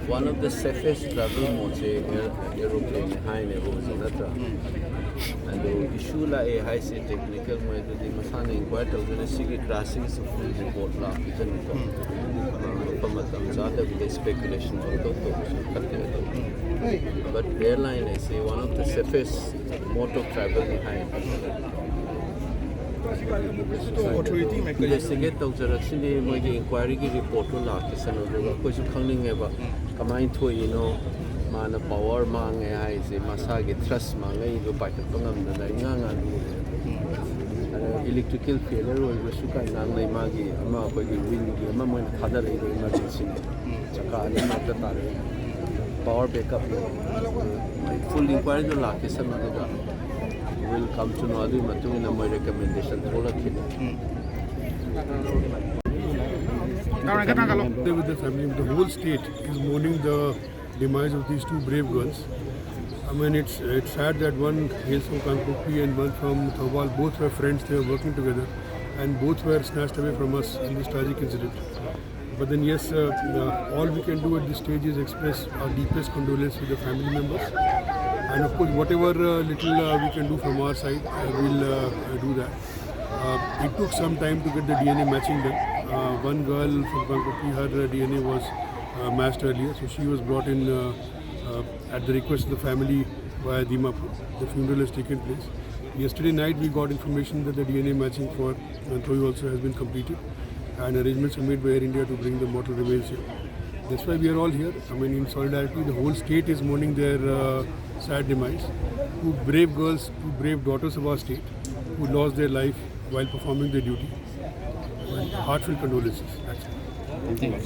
One of the safest travel modes aeroplane high level and the issue la a high say technical mode the masana inquire to the crashing is a full report la the speculation but airline I say one of the safest mode of travel behind investigate the inquiry report to Lakis and was coming about combined to man power mang I say Masagi trust mang you bite the electrical failure or Suka Nanlay Magi, Ama, wind, Mamma, Kada emergency, Chaka, power backup. Full inquiry to Lakis and will come to know Matu in my recommendation. With the family, the whole state is mourning the demise of these two brave girls. I mean, it's sad that one hails from Kanpokpi and one from Thawal. Both were friends, they were working together, and both were snatched away from us in this tragic incident. But then, yes, all we can do at this stage is express our deepest condolence to the family members. And of course, whatever little we can do from our side, we'll do that. It took some time to get the DNA matching done. One girl from Kanpokpi, her DNA was matched earlier, so she was brought in at the request of the family via Dimapur. The funeral has taken place. Yesterday night, we got information that the DNA matching for Anthoy also has been completed, and arrangements are made by Air India to bring the mortal remains here. That's why we are all here. I mean, in solidarity, the whole state is mourning their sad demise. Two brave girls, two brave daughters of our state who lost their life while performing their duty. Heartfelt condolences. That's it.